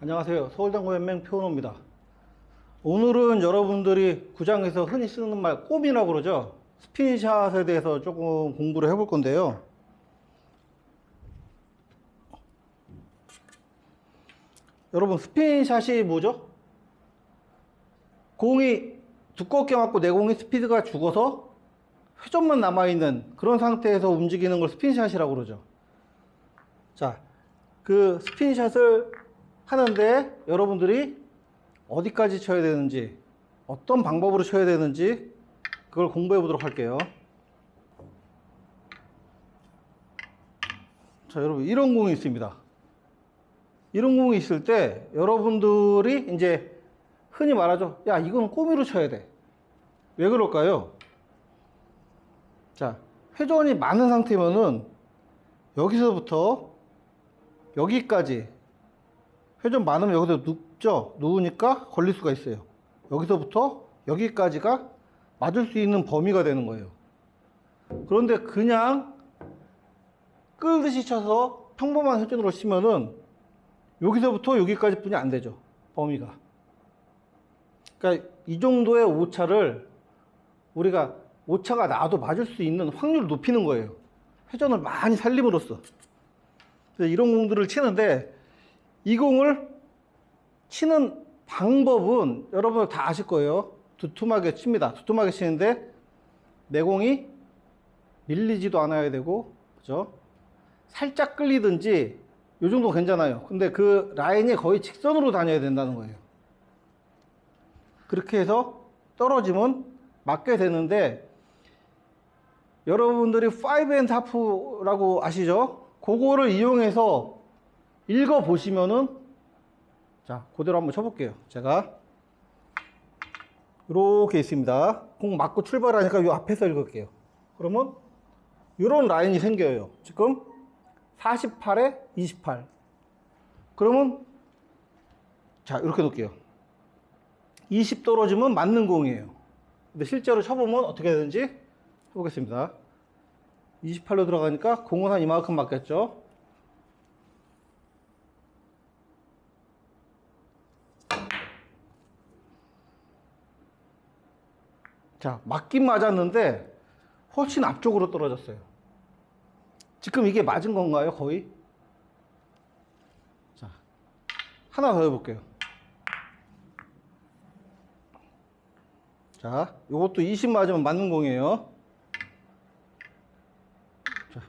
안녕하세요. 서울당구연맹 표은호입니다. 오늘은 여러분들이 구장에서 흔히 쓰는 말 꼼이라고 그러죠. 스핀샷에 대해서 조금 공부를 해볼 건데요. 여러분, 스핀샷이 뭐죠? 공이 두껍게 맞고 내 공이 스피드가 죽어서 회전만 남아있는 그런 상태에서 움직이는 걸 스핀샷이라고 그러죠. 자, 그 스핀샷을 하는데 여러분들이 어디까지 쳐야 되는지, 어떤 방법으로 쳐야 되는지 그걸 공부해 보도록 할게요. 자, 여러분, 이런 공이 있습니다. 이런 공이 있을 때 여러분들이 이제 흔히 말하죠. 야, 이건 꼬미로 쳐야 돼. 왜 그럴까요? 자, 회전이 많은 상태면은 여기서부터 여기까지 회전 많으면 여기서 눕죠? 누우니까 걸릴 수가 있어요. 여기서부터 여기까지가 맞을 수 있는 범위가 되는 거예요. 그런데 그냥 끌듯이 쳐서 평범한 회전으로 치면은 여기서부터 여기까지 뿐이 안 되죠. 범위가. 그러니까 이 정도의 오차를 우리가 오차가 나도 맞을 수 있는 확률을 높이는 거예요. 회전을 많이 살림으로써. 그래서 이런 공들을 치는데 이 공을 치는 방법은 여러분들 다 아실 거예요. 두툼하게 칩니다. 두툼하게 치는데 내 공이 밀리지도 않아야 되고, 그죠? 살짝 끌리든지 이 정도 괜찮아요. 근데 그 라인이 거의 직선으로 다녀야 된다는 거예요. 그렇게 해서 떨어지면 맞게 되는데, 여러분들이 5&1/2라고 아시죠? 그거를 이용해서 읽어 보시면은, 자, 그대로 한번 쳐볼게요. 제가 이렇게 있습니다. 공 맞고 출발하니까 이 앞에서 읽을게요. 그러면 이런 라인이 생겨요. 지금 48에 28. 그러면 자, 이렇게 놓을게요. 20 떨어지면 맞는 공이에요. 근데 실제로 쳐보면 어떻게 되는지 해보겠습니다. 28로 들어가니까 공은 한 이만큼 맞겠죠. 자, 맞긴 맞았는데 훨씬 앞쪽으로 떨어졌어요. 지금 이게 맞은 건가요? 거의? 자, 하나 더 해볼게요. 자, 요것도 20 맞으면 맞는 공이에요. 자,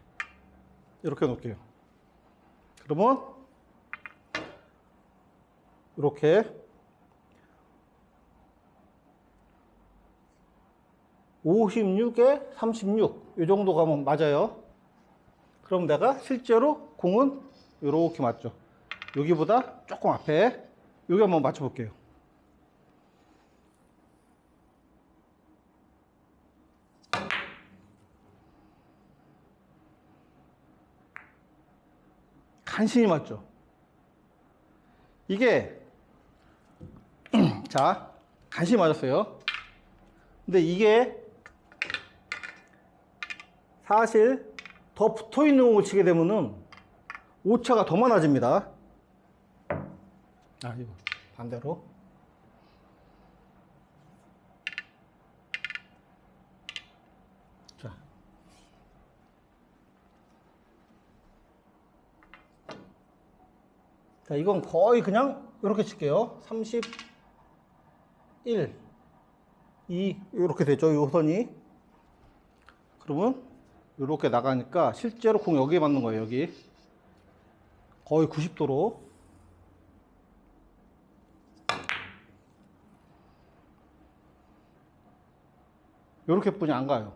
이렇게 놓을게요. 그러면 이렇게 56에 36, 이 정도 가면 맞아요. 그럼 내가 실제로 공은 이렇게 맞죠. 여기보다 조금 앞에. 여기 한번 맞춰볼게요. 간신히 맞죠. 이게 자, 간신히 맞았어요. 근데 이게 사실 더 붙어있는 공을 치게 되면은 오차가 더 많아집니다. 아, 이거 반대로. 자, 자, 이건 거의 그냥 이렇게 칠게요. 31, 2 이렇게 되죠. 요 선이. 그러면 이렇게 나가니까 실제로 공 여기에 맞는 거예요. 여기 거의 90도로. 이렇게 뿐이 안 가요.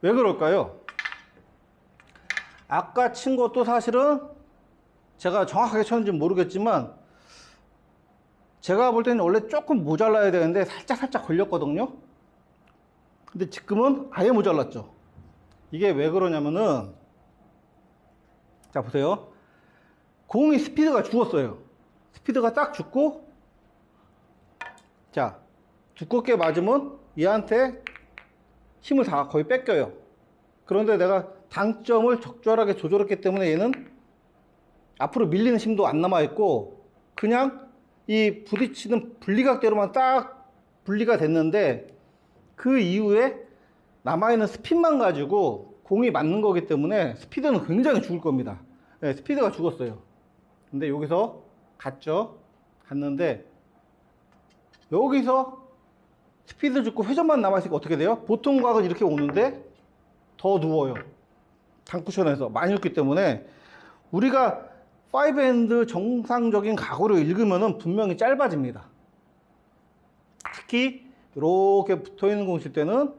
왜 그럴까요? 아까 친 것도 사실은 제가 정확하게 쳤는지 모르겠지만 제가 볼 때는 원래 조금 모자라야 되는데 살짝 걸렸거든요. 근데 지금은 아예 모자랐죠. 이게 왜 그러냐면은, 자, 보세요. 공이 스피드가 죽었어요. 스피드가 딱 죽고, 자, 두껍게 맞으면 얘한테 힘을 다 거의 뺏겨요. 그런데 내가 당점을 적절하게 조절했기 때문에 얘는 앞으로 밀리는 힘도 안 남아있고 그냥 이 부딪히는 분리각대로만 딱 분리가 됐는데 그 이후에 남아있는 스핀만 가지고 공이 맞는 거기 때문에 스피드는 굉장히 죽을 겁니다. 네, 스피드가 죽었어요. 근데 여기서 갔는데 여기서 스피드 죽고 회전만 남아있으니까 어떻게 돼요? 보통 각은 이렇게 오는데 더 누워요. 단쿠션에서 많이 눕기 때문에 우리가 5핸드 정상적인 각으로 읽으면은 분명히 짧아집니다. 특히 이렇게 붙어있는 공 칠 때는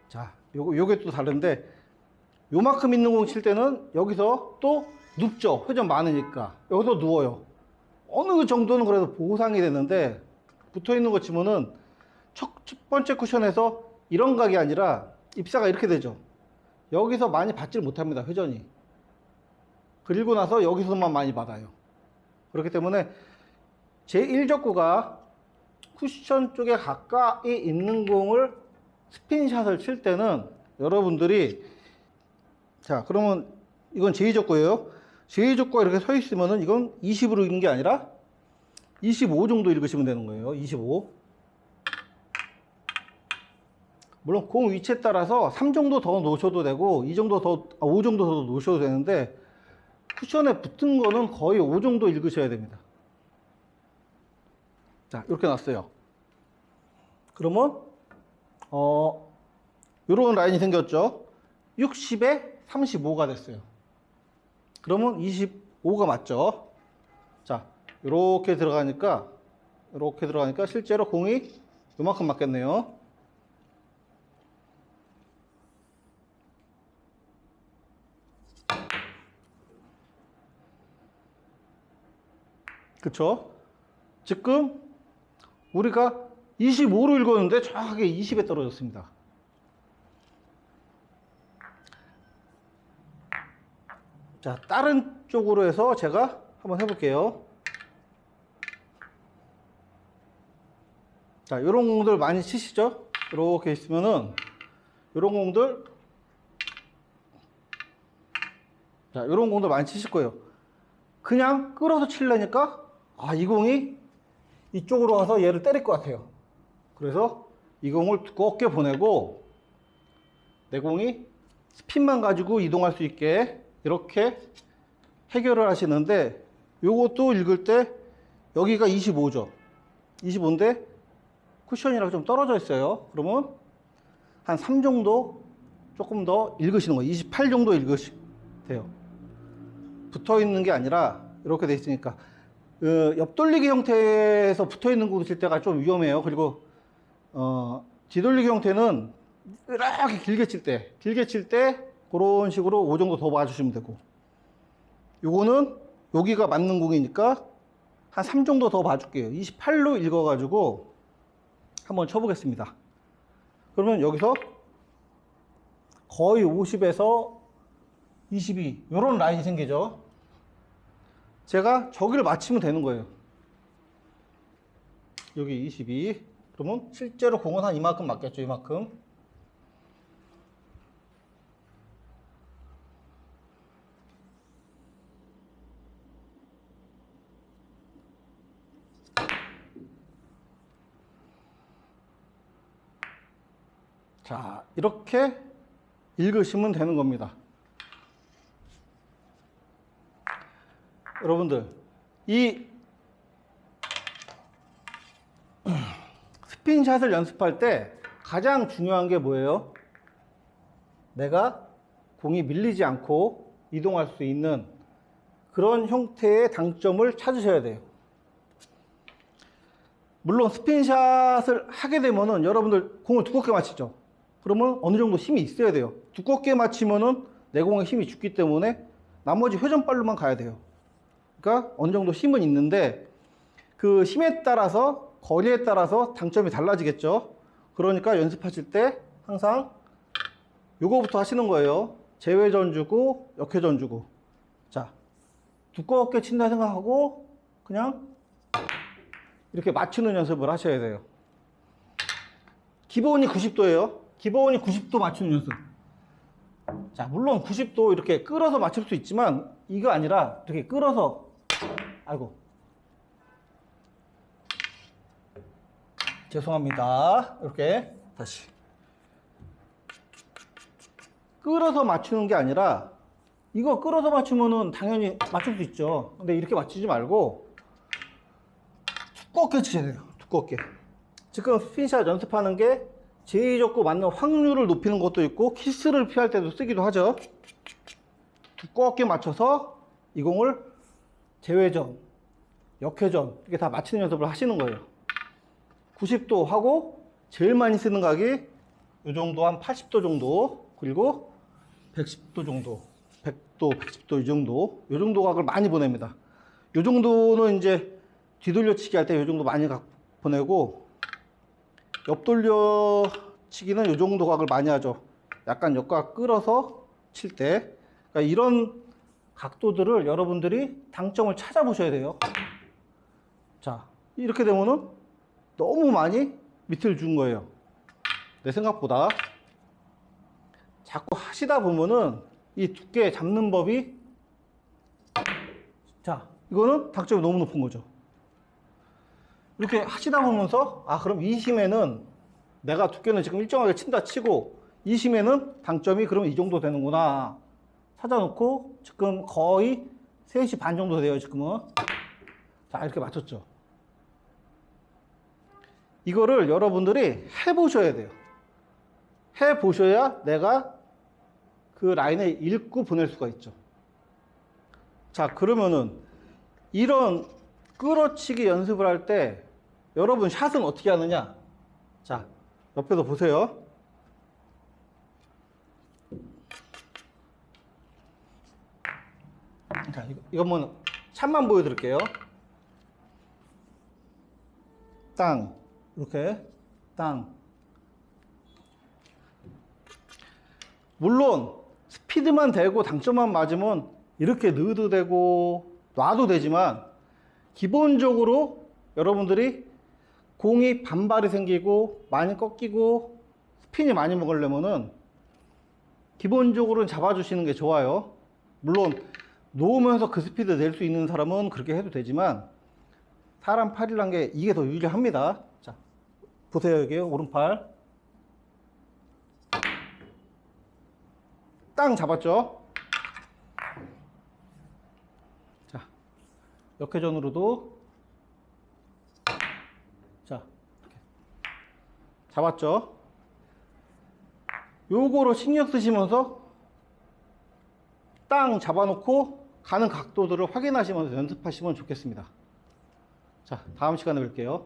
자, 요게 또 다른데 요만큼 있는 공 칠 때는 여기서 또 눕죠. 회전 많으니까 여기서 누워요. 어느 정도는 그래도 보상이 되는데 붙어있는 거 치면은 첫 번째 쿠션에서 이런 각이 아니라 입사가 이렇게 되죠. 여기서 많이 받지를 못합니다. 회전이. 그리고 나서 여기서만 많이 받아요. 그렇기 때문에 제1족구가 쿠션 쪽에 가까이 있는 공을 스핀샷을 칠 때는 여러분들이 자 그러면 이건 제2족구예요. 제2족구가 이렇게 서 있으면은 이건 20으로 읽는 게 아니라 25 정도 읽으시면 되는 거예요. 25. 물론 공 위치에 따라서 3 정도 더 놓으셔도 되고 2 정도 더, 5 정도 더 놓으셔도 되는데 쿠션에 붙은 거는 거의 5 정도 읽으셔야 됩니다. 자, 이렇게 놨어요. 그러면 요런 라인이 생겼죠. 60에 35가 됐어요. 그러면 25가 맞죠. 자, 이렇게 들어가니까 실제로 공이 요만큼 맞겠네요. 그쵸? 지금 우리가 25로 읽었는데 정확하게 20에 떨어졌습니다. 자, 다른 쪽으로 해서 제가 한번 해볼게요. 자, 요런 공들 많이 치시죠? 이렇게 있으면은 요런 공들 자, 요런 공들 많이 치실 거예요. 그냥 끌어서 치려니까 이 공이 이쪽으로 와서 얘를 때릴 것 같아요. 그래서 이 공을 두껍게 보내고 내 공이 스핀만 가지고 이동할 수 있게 이렇게 해결을 하시는데 요것도 읽을 때 여기가 25죠. 25인데 쿠션이랑 좀 떨어져 있어요. 그러면 한 3 정도 조금 더 읽으시는 거예요. 28 정도 읽으시면 돼요. 붙어 있는 게 아니라 이렇게 돼 있으니까 옆돌리기 형태에서 붙어 있는 공을 칠 때가 좀 위험해요. 그리고 뒤돌리기 형태는 이렇게 길게 칠 때 그런 식으로 5 정도 더 봐주시면 되고 요거는 여기가 맞는 공이니까 한 3 정도 더 봐줄게요. 28로 읽어가지고 한번 쳐보겠습니다. 그러면 여기서 거의 50에서 22 요런 라인이 생기죠. 제가 저기를 맞추면 되는 거예요. 여기 22 그러면 실제로 공은 한 이만큼 맞겠죠. 이만큼. 자, 이렇게 읽으시면 되는 겁니다. 여러분들, 이 스핀샷을 연습할 때 가장 중요한 게 뭐예요? 내가 공이 밀리지 않고 이동할 수 있는 그런 형태의 당점을 찾으셔야 돼요. 물론 스핀샷을 하게 되면은 여러분들 공을 두껍게 맞히죠. 그러면 어느 정도 힘이 있어야 돼요. 두껍게 맞히면은 내 공의 힘이 죽기 때문에 나머지 회전발로만 가야 돼요. 그러니까 어느 정도 힘은 있는데 그 힘에 따라서 거리에 따라서 당점이 달라지겠죠. 그러니까 연습하실 때 항상 요거부터 하시는 거예요. 제회전 주고 역회전 주고. 자, 두껍게 친다 생각하고 그냥 이렇게 맞추는 연습을 하셔야 돼요. 기본이 90도예요. 기본이 90도 맞추는 연습. 자, 물론 90도 이렇게 끌어서 맞출 수 있지만 이거 아니라 이렇게 끌어서 죄송합니다. 이렇게 다시 끌어서 맞추는 게 아니라 이거 끌어서 맞추면은 당연히 맞출 수 있죠. 근데 이렇게 맞추지 말고 두껍게 치셔야 돼요. 두껍게. 지금 스핀샷 연습하는 게 제이 접고 맞는 확률을 높이는 것도 있고 키스를 피할 때도 쓰기도 하죠. 두껍게 맞춰서 이 공을 제외전, 역회전 이렇게 다 맞히는 연습을 하시는 거예요. 90도 하고 제일 많이 쓰는 각이 이 정도 한 80도 정도, 그리고 110도 정도, 100도, 110도 이 정도 각을 많이 보냅니다. 이 정도는 이제 뒤돌려치기 할 때 이 정도 많이 보내고, 옆돌려치기는 이 정도 각을 많이 하죠. 약간 역각 끌어서 칠 때. 그러니까 이런 각도들을 여러분들이 당점을 찾아보셔야 돼요. 자, 이렇게 되면은 너무 많이 밑을 준 거예요. 내 생각보다. 자꾸 하시다 보면은 이 두께 잡는 법이, 자, 이거는 당점이 너무 높은 거죠. 이렇게 하시다 보면서, 아, 그럼 이 심에는 내가 두께는 지금 일정하게 친다 치고, 이 심에는 당점이 그럼 이 정도 되는구나 찾아놓고, 지금 거의 3시 반 정도 돼요, 지금은. 자, 이렇게 맞췄죠. 이거를 여러분들이 해보셔야 돼요. 해보셔야 내가 그 라인을 읽고 보낼 수가 있죠. 자, 그러면은 이런 끌어치기 연습을 할 때 여러분 샷은 어떻게 하느냐? 자, 옆에서 보세요. 자, 이거 한번 샷만 보여드릴게요. 땅, 이렇게 땅. 물론 스피드만 되고 당점만 맞으면 이렇게 넣어도 되고 놔도 되지만, 기본적으로 여러분들이 공이 반발이 생기고 많이 꺾이고 스핀이 많이 먹으려면은 기본적으로는 잡아주시는 게 좋아요. 물론 놓으면서 그 스피드 낼 수 있는 사람은 그렇게 해도 되지만, 사람 팔이란 게 이게 더 유리합니다. 자, 보세요. 여기 오른팔 땅 잡았죠. 자, 역회전으로도 자, 이렇게 잡았죠. 요거로 신경 쓰시면서 땅 잡아놓고 가는 각도들을 확인하시면서 연습하시면 좋겠습니다. 자, 다음 시간에 뵐게요.